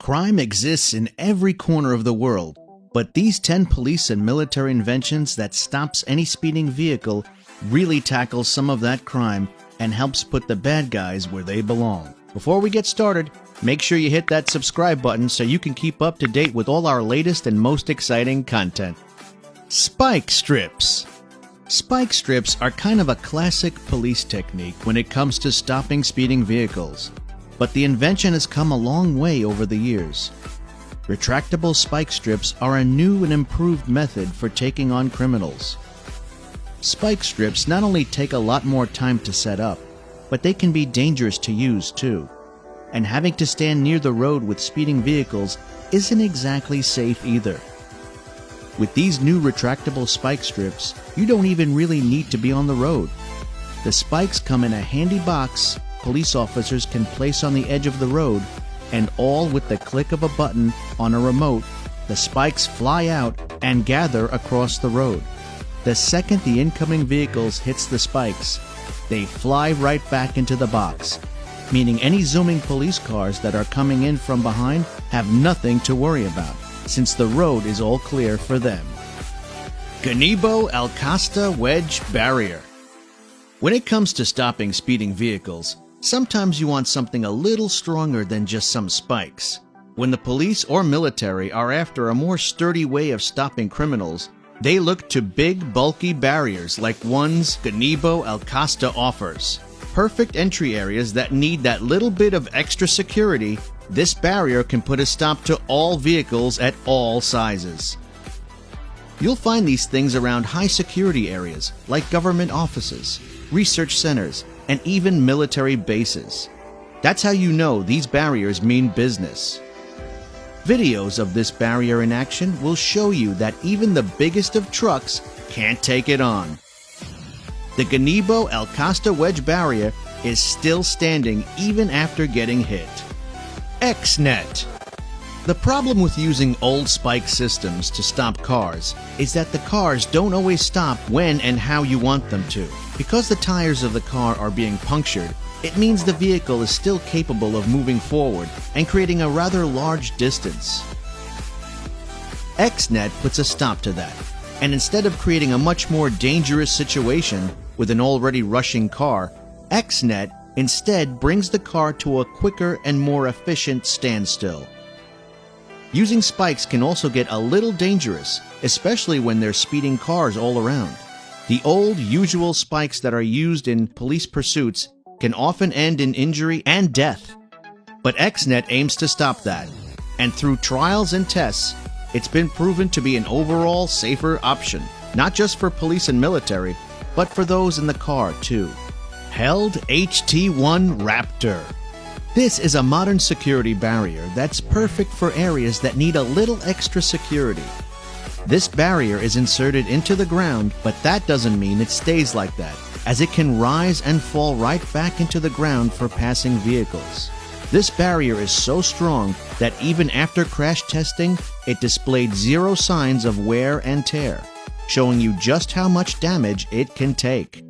Crime exists in every corner of the world, but these 10 police and military inventions that stops any speeding vehicle really tackles some of that crime and helps put the bad guys where they belong. Before we get started, make sure you hit that subscribe button so you can keep up to date with all our latest and most exciting content. Spike strips. Spike strips are kind of a classic police technique when it comes to stopping speeding vehicles, but the invention has come a long way over the years. Retractable spike strips are a new and improved method for taking on criminals. Spike strips not only take a lot more time to set up, but they can be dangerous to use too. And having to stand near the road with speeding vehicles isn't exactly safe either. With these new retractable spike strips, you don't even really need to be on the road. The spikes come in a handy box police officers can place on the edge of the road, and all with the click of a button on a remote, the spikes fly out and gather across the road. The second the incoming vehicles hits the spikes, they fly right back into the box, meaning any zooming police cars that are coming in from behind have nothing to worry about, since the road is all clear for them. Ganibo Alcasta Wedge Barrier. When it comes to stopping speeding vehicles, sometimes you want something a little stronger than just some spikes. When the police or military are after a more sturdy way of stopping criminals, they look to big, bulky barriers like ones Ganibo Alcasta offers. Perfect entry areas that need that little bit of extra security, this barrier can put a stop to all vehicles at all sizes. You'll find these things around high security areas like government offices, research centers, and even military bases. That's how you know these barriers mean business. Videos of this barrier in action will show you that even the biggest of trucks can't take it on. The Ganibo Alcasta Wedge Barrier is still standing even after getting hit. XNET. The problem with using old spike systems to stop cars is that the cars don't always stop when and how you want them to. Because the tires of the car are being punctured, it means the vehicle is still capable of moving forward and creating a rather large distance. XNET puts a stop to that, and instead of creating a much more dangerous situation with an already rushing car, XNET instead brings the car to a quicker and more efficient standstill. Using spikes can also get a little dangerous, especially when there's speeding cars all around. The old, usual spikes that are used in police pursuits can often end in injury and death. But XNET aims to stop that, and through trials and tests, it's been proven to be an overall safer option, not just for police and military, but for those in the car too. Held HT1 Raptor. This is a modern security barrier that's perfect for areas that need a little extra security. This barrier is inserted into the ground, but that doesn't mean it stays like that, as it can rise and fall right back into the ground for passing vehicles. This barrier is so strong that even after crash testing, it displayed zero signs of wear and tear, showing you just how much damage it can take.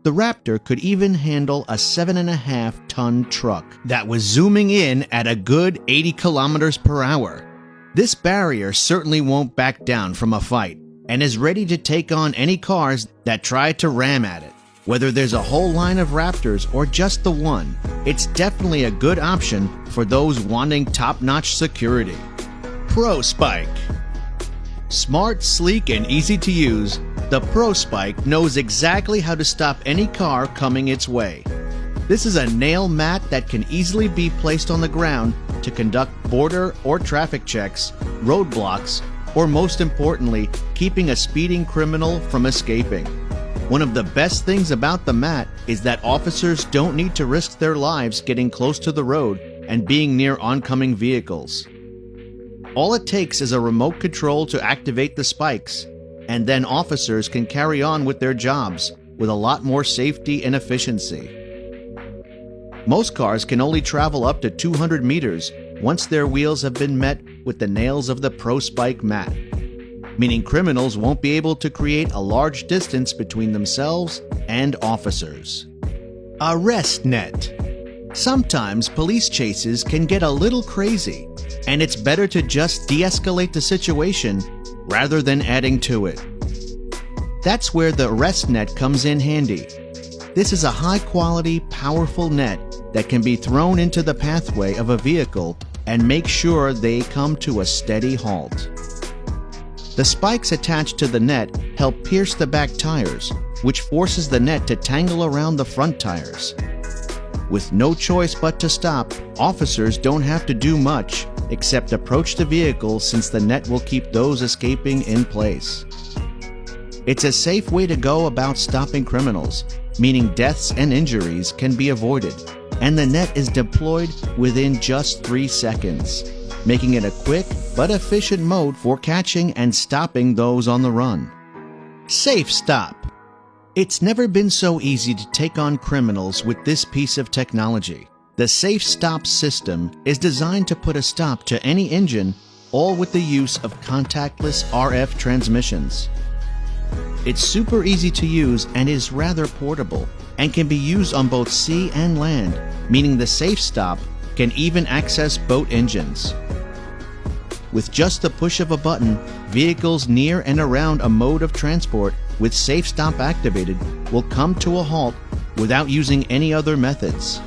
The Raptor could even handle a 7.5-ton truck that was zooming in at a good 80 kilometers per hour. This barrier certainly won't back down from a fight and is ready to take on any cars that try to ram at it. Whether there's a whole line of Raptors or just the one, it's definitely a good option for those wanting top-notch security. ProSpike. Smart, sleek, and easy to use, the ProSpike knows exactly how to stop any car coming its way. This is a nail mat that can easily be placed on the ground to conduct border or traffic checks, roadblocks, or most importantly, keeping a speeding criminal from escaping. One of the best things about the mat is that officers don't need to risk their lives getting close to the road and being near oncoming vehicles. All it takes is a remote control to activate the spikes, and then officers can carry on with their jobs with a lot more safety and efficiency. Most cars can only travel up to 200 meters once their wheels have been met with the nails of the ProSpike mat, meaning criminals won't be able to create a large distance between themselves and officers. Arrest net. Sometimes police chases can get a little crazy. and it's better to just de-escalate the situation rather than adding to it. That's where the arrest net comes in handy. This is a high-quality, powerful net that can be thrown into the pathway of a vehicle and make sure they come to a steady halt. The spikes attached to the net help pierce the back tires, which forces the net to tangle around the front tires. With no choice but to stop, officers don't have to do much except approach the vehicle, since the net will keep those escaping in place. It's a safe way to go about stopping criminals, meaning deaths and injuries can be avoided, and the net is deployed within just 3 seconds, making it a quick but efficient mode for catching and stopping those on the run. Safe Stop. It's never been so easy to take on criminals with this piece of technology. The Safe Stop system is designed to put a stop to any engine, all with the use of contactless RF transmissions. It's super easy to use and is rather portable, and can be used on both sea and land, meaning the Safe Stop can even access boat engines. With just the push of a button, vehicles near and around a mode of transport with Safe Stop activated will come to a halt without using any other methods.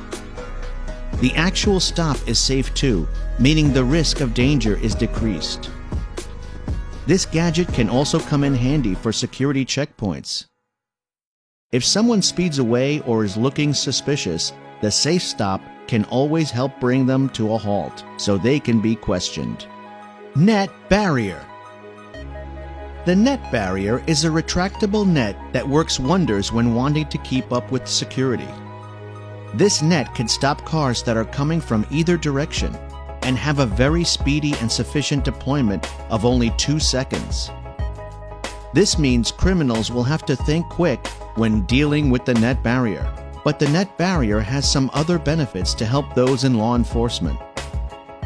The actual stop is safe too, meaning the risk of danger is decreased. This gadget can also come in handy for security checkpoints. If someone speeds away or is looking suspicious, the Safe Stop can always help bring them to a halt so they can be questioned. Net barrier. The net barrier is a retractable net that works wonders when wanting to keep up with security. This net can stop cars that are coming from either direction and have a very speedy and sufficient deployment of only 2 seconds. This means criminals will have to think quick when dealing with the net barrier, but the net barrier has some other benefits to help those in law enforcement.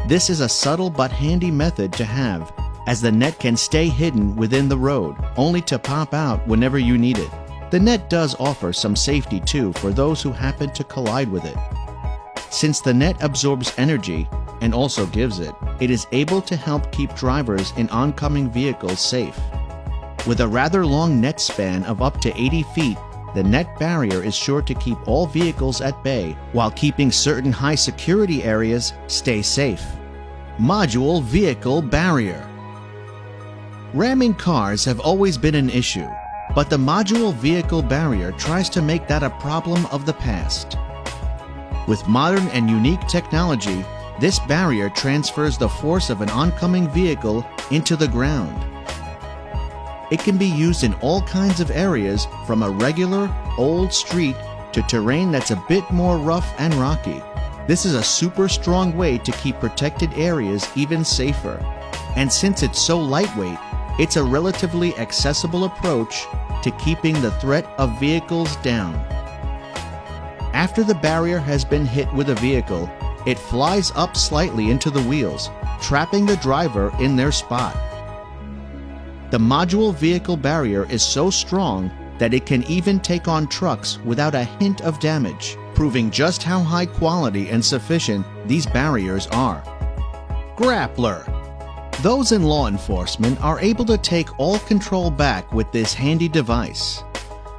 This is a subtle but handy method to have, as the net can stay hidden within the road, only to pop out whenever you need it. The net does offer some safety too for those who happen to collide with it. Since the net absorbs energy and also gives it, it is able to help keep drivers in oncoming vehicles safe. With a rather long net span of up to 80 feet, the net barrier is sure to keep all vehicles at bay while keeping certain high security areas stay safe. Module Vehicle Barrier. Ramming cars have always been an issue, but the module vehicle barrier tries to make that a problem of the past. With modern and unique technology, this barrier transfers the force of an oncoming vehicle into the ground. It can be used in all kinds of areas, from a regular, old street to terrain that's a bit more rough and rocky. This is a super strong way to keep protected areas even safer. And since it's so lightweight, it's a relatively accessible approach to keeping the threat of vehicles down. After the barrier has been hit with a vehicle, it flies up slightly into the wheels, trapping the driver in their spot. The module vehicle barrier is so strong that it can even take on trucks without a hint of damage, proving just how high quality and sufficient these barriers are. Grappler. Those in law enforcement are able to take all control back with this handy device.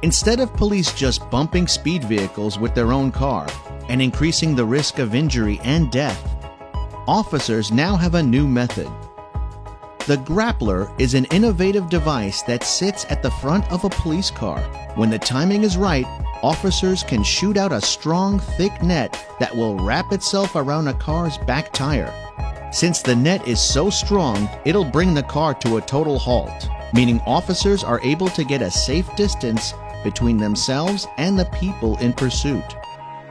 Instead of police just bumping speed vehicles with their own car and increasing the risk of injury and death, officers now have a new method. The Grappler is an innovative device that sits at the front of a police car. When the timing is right, officers can shoot out a strong, thick net that will wrap itself around a car's back tire. Since the net is so strong, it'll bring the car to a total halt, meaning officers are able to get a safe distance between themselves and the people in pursuit.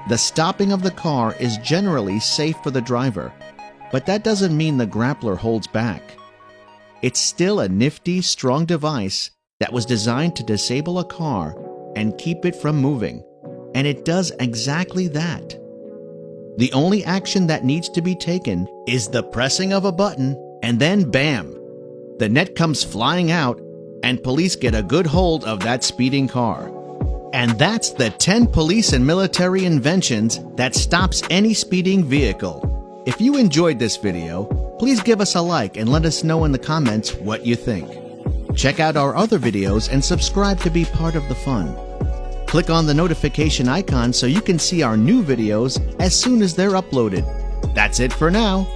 The stopping of the car is generally safe for the driver, but that doesn't mean the Grappler holds back. It's still a nifty, strong device that was designed to disable a car and keep it from moving, and it does exactly that. The only action that needs to be taken is the pressing of a button, and then bam! The net comes flying out, and police get a good hold of that speeding car. And that's the 10 police and military inventions that stops any speeding vehicle. If you enjoyed this video, Please give us a like and let us know in the comments what you think. Check out our other videos and subscribe to be part of the fun. Click on the notification icon so you can see our new videos as soon as they're uploaded. That's it for now.